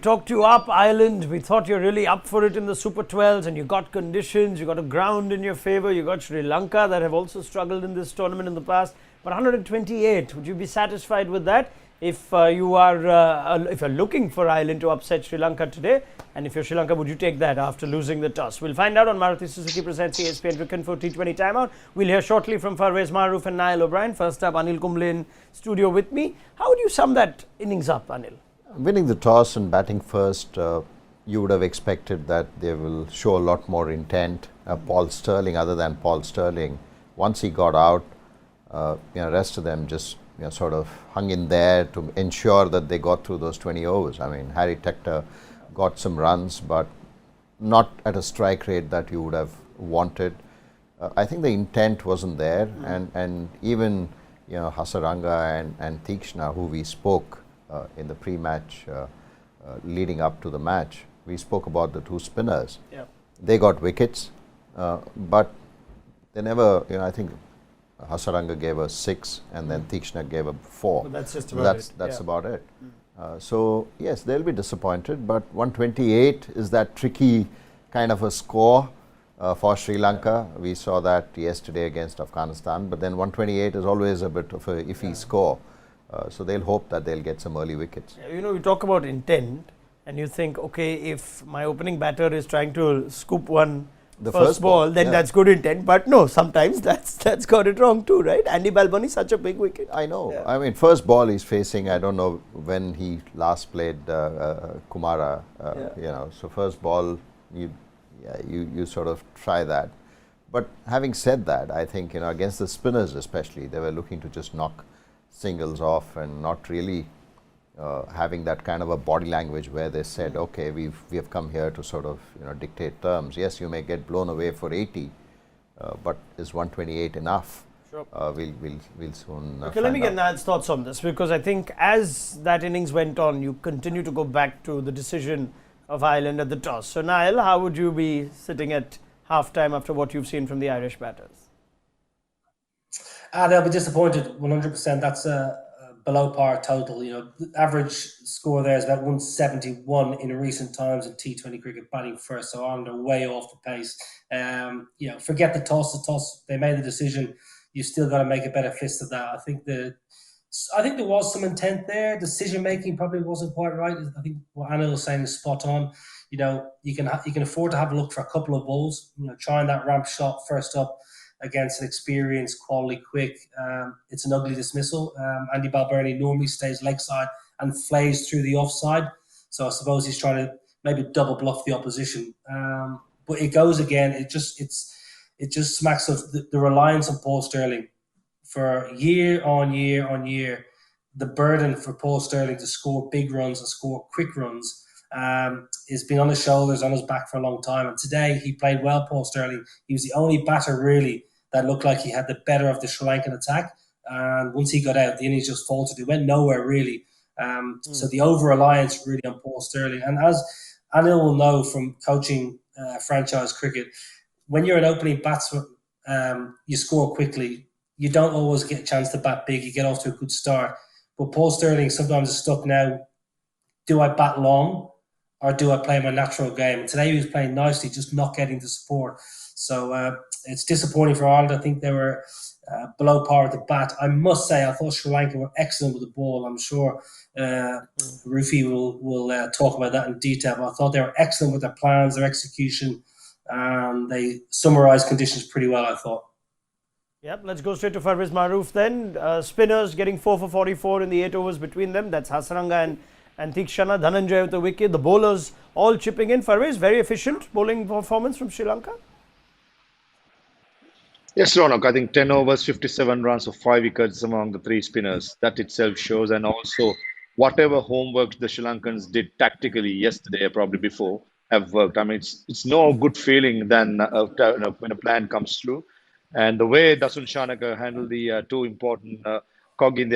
talked you up, Ireland. We thought you're really up for it in the Super 12s, and you got conditions, you got a ground in your favour. You got Sri Lanka that have also struggled in this tournament in the past. But 128, would you be satisfied with that? If if you're looking for Ireland to upset Sri Lanka today, and if you're Sri Lanka, would you take that after losing the toss? We'll find out on Maruti Suzuki presents ESPN Cricket for T20 timeout. We'll hear shortly from Farveez, Maharoof and Niall O'Brien. First up, Anil Kumble in studio with me. How would you sum that innings up, Anil? Winning the toss and batting first, you would have expected that they will show a lot more intent. Paul Sterling, other than Paul Sterling, once he got out, rest of them just sort of hung in there to ensure that they got through those 20 overs. I mean, Harry Tector got some runs, but not at a strike rate that you would have wanted. I think the intent wasn't there, and even Hasaranga and Tikshna, who we spoke in the pre-match leading up to the match, we spoke about the two spinners. Yeah. They got wickets, but they never, I think Hasaranga gave us 6 and then Tikshna gave a 4. But that's just about it. That's about it. So yes, they'll be disappointed, but 128 is that tricky kind of a score for Sri Lanka. We saw that yesterday against Afghanistan, but then 128 is always a bit of a iffy score. So they'll hope that they'll get some early wickets. You talk about intent and you think, okay, if my opening batter is trying to scoop one the first ball, then that's good intent. But no, sometimes that's got it wrong too, right? Andy Balboni, such a big wicket. I know. Yeah. I mean, first ball he's facing, I don't know when he last played Kumara, so first ball, you sort of try that. But having said that, I think, against the spinners especially, they were looking to just knock singles off and not really having that kind of a body language where they said, okay, we have come here to sort of dictate terms. Yes, you may get blown away for 80, but is 128 enough? Sure. We'll soon okay, let me get Niall's thoughts on this, because I think as that innings went on, you continue to go back to the decision of Ireland at the toss. So Niall, how would you be sitting at half-time after what you've seen from the Irish batters? They'll be disappointed, 100%. That's a below par total. The average score there is about 171 in recent times in T20 cricket, batting first. So Ireland are way off the pace. Forget the toss. The toss, they made the decision. You still got to make a better fist of that. I think there was some intent there. Decision making probably wasn't quite right. I think what Anil was saying is spot on. You can afford to have a look for a couple of balls. Trying that ramp shot first up against an experienced, quality, quick. It's an ugly dismissal. Andy Balboni normally stays leg side and flays through the offside. So I suppose he's trying to maybe double bluff the opposition. But it goes again. It just smacks of the reliance on Paul Sterling for year on year on year. The burden for Paul Sterling to score big runs and score quick runs has been on his shoulders, on his back for a long time. And today he played well, Paul Sterling. He was the only batter really that looked like he had the better of the Sri Lankan attack. And once he got out, the innings just faltered. It went nowhere really. So the over-reliance really on Paul Sterling. And as Anil will know from coaching franchise cricket, when you're an opening batsman, you score quickly. You don't always get a chance to bat big. You get off to a good start. But Paul Sterling sometimes is stuck now. Do I bat long or do I play my natural game? And today he was playing nicely, just not getting the support. So it's disappointing for Ireland. I think they were below par at the bat. I must say, I thought Sri Lanka were excellent with the ball. I'm sure Rufi will talk about that in detail. But I thought they were excellent with their plans, their execution. They summarised conditions pretty well, I thought. Yep, let's go straight to Farveez, Maharoof then. Spinners getting 4 for 44 in the 8 overs between them. That's Hasaranga and Tikshana. Dhananjay with the wicket. The bowlers all chipping in. Farveez, very efficient bowling performance from Sri Lanka. Yes, Raunak, I think 10 overs, 57 runs for 5 wickets among the 3 spinners. That itself shows. And also, whatever homework the Sri Lankans did tactically yesterday, probably before, have worked. I mean, it's no good feeling than when a plan comes through. And the way Dasun Shanaka handled the 2 important cog in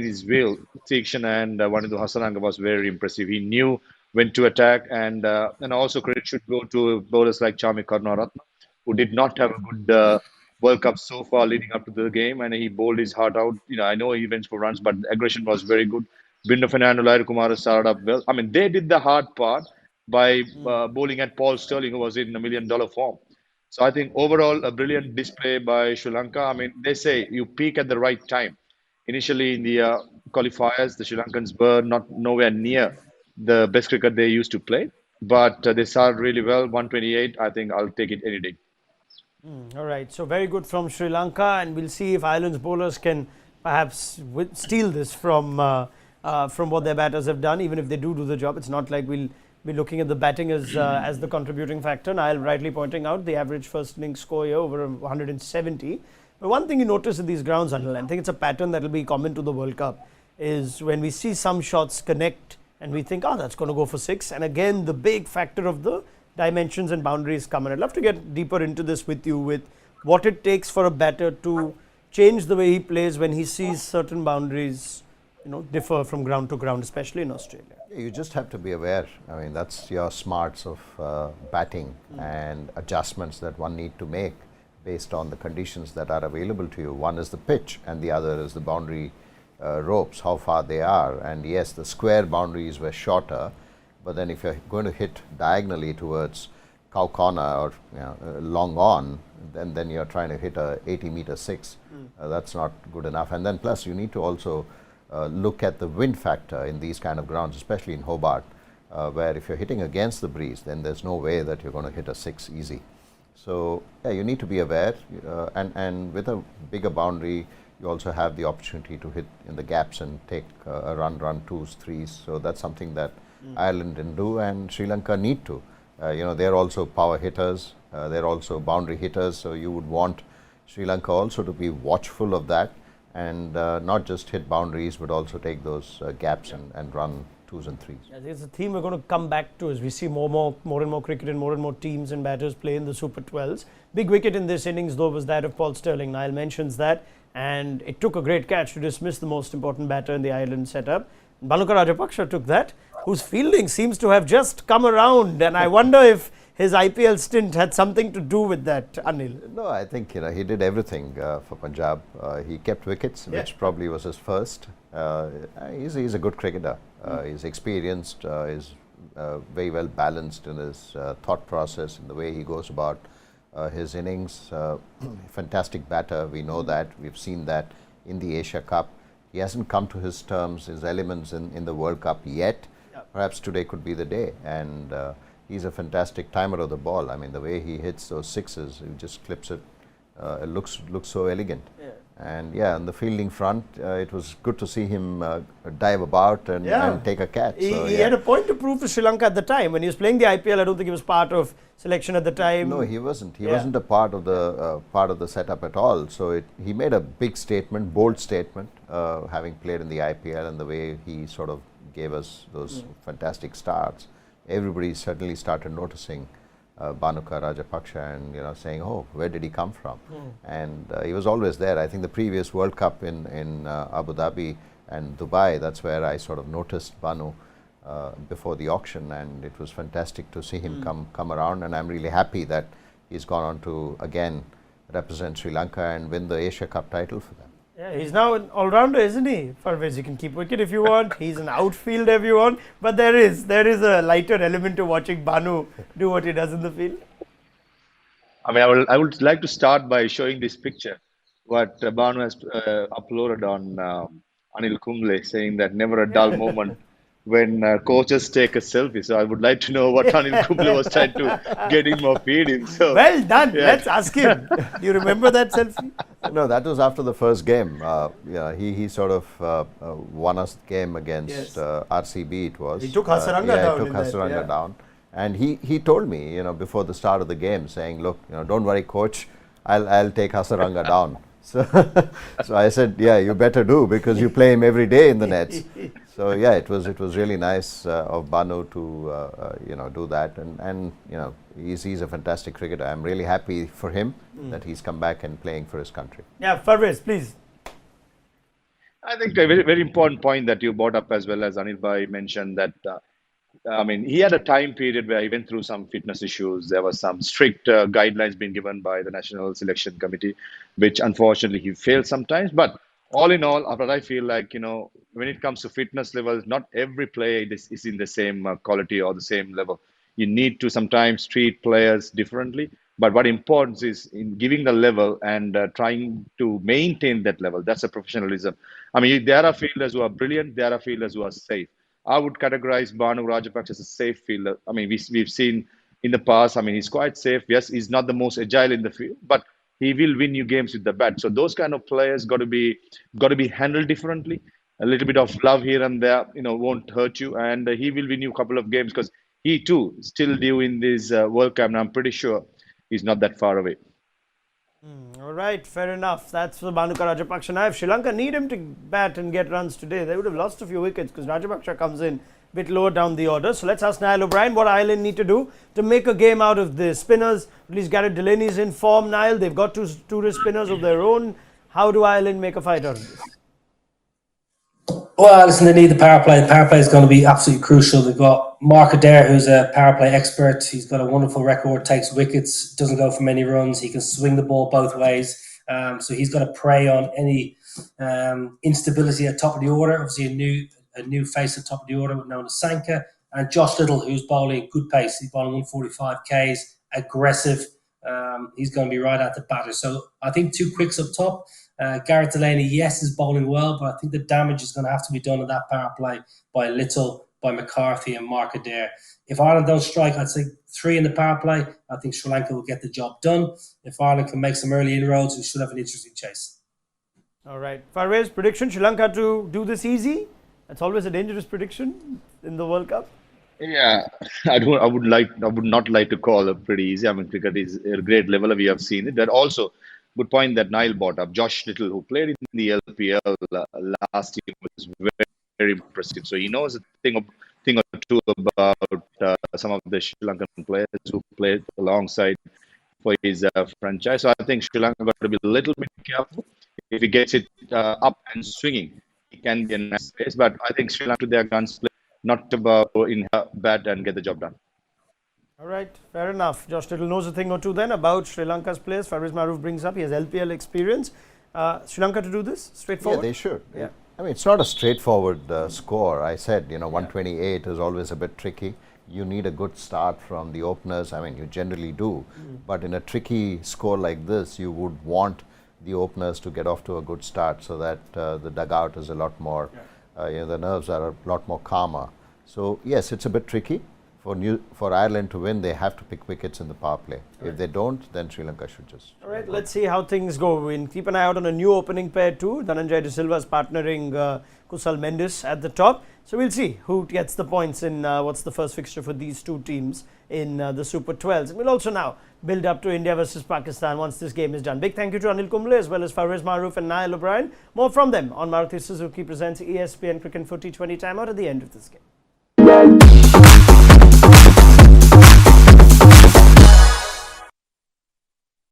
his wheel, Tikshana and Wanindu Hasaranga, was very impressive. He knew when to attack. And also credit should go to bowlers like Chami Karunaratne, who did not have a good World Cup so far leading up to the game, and he bowled his heart out. I know he went for runs, but the aggression was very good. Binder Fernando, Lair Kumar started up well. I mean, they did the hard part by bowling at Paul Sterling, who was in $1 million form. So I think overall a brilliant display by Sri Lanka. I mean, they say you peak at the right time. Initially in the qualifiers, the Sri Lankans were not nowhere near the best cricket they used to play, but they started really well. 128, I think I'll take it any day. All right, so very good from Sri Lanka, and we'll see if Ireland's bowlers can perhaps steal this from what their batters have done. Even if they do the job, it's not like we'll be looking at the batting as the contributing factor. Niall rightly pointing out the average first innings score here over 170. But one thing you notice in these grounds, Anil, I think it's a pattern that will be common to the World Cup, is when we see some shots connect and we think, oh, that's going to go for six. And again, the big factor of the dimensions and boundaries come in. I'd love to get deeper into this with you, with what it takes for a batter to change the way he plays when he sees certain boundaries, differ from ground to ground, especially in Australia. You just have to be aware. I mean, that's your smarts of batting and adjustments that one need to make based on the conditions that are available to you. One is the pitch and the other is the boundary ropes, how far they are. And yes, the square boundaries were shorter, but then if you're going to hit diagonally towards cow corner or long on, then you're trying to hit a 80-meter six. That's not good enough. And then plus you need to also look at the wind factor in these kind of grounds, especially in Hobart, where if you're hitting against the breeze, then there's no way that you're going to hit a six easy. So yeah, you need to be aware, and with a bigger boundary, you also have the opportunity to hit in the gaps and take a run twos, threes. So that's something that Ireland didn't do, and Sri Lanka need to. They're also power hitters, they're also boundary hitters, so you would want Sri Lanka also to be watchful of that and not just hit boundaries but also take those gaps and run twos and threes. Yeah, there's a theme we're going to come back to as we see more and more cricket and more teams and batters play in the Super 12s. Big wicket in this innings though was that of Paul Sterling. Niall mentions that, and it took a great catch to dismiss the most important batter in the Ireland setup. Bhanuka Rajapaksa took that, whose fielding seems to have just come around, and I wonder if his IPL stint had something to do with that, Anil. No, I think he did everything for Punjab. He kept wickets, which probably was his first. He's a good cricketer. He's experienced. He's very well balanced in his thought process and the way he goes about his innings. Fantastic batter. We know that. We've seen that in the Asia Cup. He hasn't come to his terms, his elements in the World Cup yet. Perhaps today could be the day. And he's a fantastic timer of the ball. I mean, the way he hits those sixes, he just clips it. It looks so elegant. And yeah, on the fielding front, it was good to see him dive about and take a catch. He had a point to prove to Sri Lanka at the time. When he was playing the IPL, I don't think he was part of selection at the time. No, he wasn't. He wasn't a part of the setup at all. So he made a big statement, bold statement, having played in the IPL, and the way he sort of gave us those fantastic starts. Everybody certainly started noticing Bhanuka Rajapaksa and saying, oh, where did he come from? And he was always there. I think the previous World Cup in Abu Dhabi and Dubai, that's where I sort of noticed Banu before the auction, and it was fantastic to see him come around, and I'm really happy that he's gone on to again represent Sri Lanka and win the Asia Cup title for them. Yeah, he's now an all-rounder, isn't he? Farveez, you can keep wicket if you want. He's an outfield if you want. But there is a lighter element to watching Banu do what he does in the field. I mean, I would like to start by showing this picture, what Banu has uploaded on Anil Kumble, saying that never a dull moment when coaches take a selfie. So I would like to know what Anil Kumble was trying to get him or feed him. So well done. Yeah. Let's ask him. Do you remember that selfie? No, that was after the first game. He sort of won us the game against RCB. It was. He took Hasaranga down. He took Hasaranga down. And he told me, before the start of the game, saying, "Look, don't worry, coach, I'll take Hasaranga down." So I said, "Yeah, you better do, because you play him every day in the nets." So yeah, it was really nice of Banu to do that, and he's a fantastic cricketer. I'm really happy for him that he's come back and playing for his country. Yeah, Farveez, please. I think a very, very important point that you brought up, as well as Anil Bhai mentioned, that he had a time period where he went through some fitness issues. There were some strict guidelines being given by the National Selection Committee, which unfortunately he failed sometimes. But all in all, after I feel like, when it comes to fitness levels, not every player is in the same quality or the same level. You need to sometimes treat players differently. But what important is in giving the level and trying to maintain that level. That's a professionalism. I mean, there are fielders who are brilliant. There are fielders who are safe. I would categorize Banu Rajapaksa as a safe fielder. I mean, we've seen in the past. I mean, he's quite safe. Yes, he's not the most agile in the field, but he will win you games with the bat. So those kind of players got to be handled differently. A little bit of love here and there, won't hurt you, and he will win you a couple of games because he too still due in this World Cup. And I'm pretty sure he's not that far away. All right, fair enough. That's for Bhanuka Rajapaksa. Now, if Sri Lanka need him to bat and get runs today, they would have lost a few wickets because Rajapaksa comes in a bit lower down the order. So let's ask Niall O'Brien what Ireland need to do to make a game out of the spinners. At least Garrett Delaney's in form, Niall. They've got two spinners of their own. How do Ireland make a fight out of this? Well, listen, they need the power play. The power play is going to be absolutely crucial. They've got Mark Adair, who's a power play expert. He's got a wonderful record, takes wickets, doesn't go for many runs. He can swing the ball both ways. So he's got to prey on any instability at top of the order. Obviously, a new face at top of the order known as Sanka. And Josh Little, who's bowling good pace. He's bowling 145 Ks, aggressive. He's going to be right at the batter. So I think two quicks up top. Garrett Delaney, yes, is bowling well, but I think the damage is going to have to be done in that power play by Little, by McCarthy and Mark Adair. If Ireland don't strike, I'd say 3 in the power play. I think Sri Lanka will get the job done. If Ireland can make some early inroads, we should have an interesting chase. All right. Farveez, prediction, Sri Lanka to do this easy? That's always a dangerous prediction in the World Cup. Yeah, I would not like to call it pretty easy. I mean, cricket is a great level. We have seen it. But also, good point that Niall brought up. Josh Little, who played in the LPL last year, was very, very impressive. So he knows a thing or two about some of the Sri Lankan players who played alongside for his franchise. So I think Sri Lanka got to be a little bit careful. If he gets it up and swinging, he can be a nice pace. But I think Sri Lanka to their guns play, not about in her bat and get the job done. All right, fair enough. Josh Little knows a thing or two then about Sri Lanka's players. Farveez Maharoof brings up, he has LPL experience. Sri Lanka to do this? Straightforward? Yeah, they should. Yeah. I mean, it's not a straightforward score. I said, 128 is always a bit tricky. You need a good start from the openers. I mean, you generally do. But in a tricky score like this, you would want the openers to get off to a good start so that the dugout is a lot more, the nerves are a lot more calmer. So, yes, it's a bit tricky. For Ireland to win, they have to pick wickets in the power play. If they don't, then Sri Lanka should just. All right, let's see how things go. We'll keep an eye out on a new opening pair too. Dhananjay De Silva is partnering Kusal Mendis at the top. So we'll see who gets the points in what's the first fixture for these two teams in the Super 12s. And we'll also now build up to India versus Pakistan once this game is done. Big thank you to Anil Kumble as well as Farveez Maharoof and Niall O'Brien. More from them on Maruti Suzuki presents ESPN Cricket for T20 timeout at the end of this game.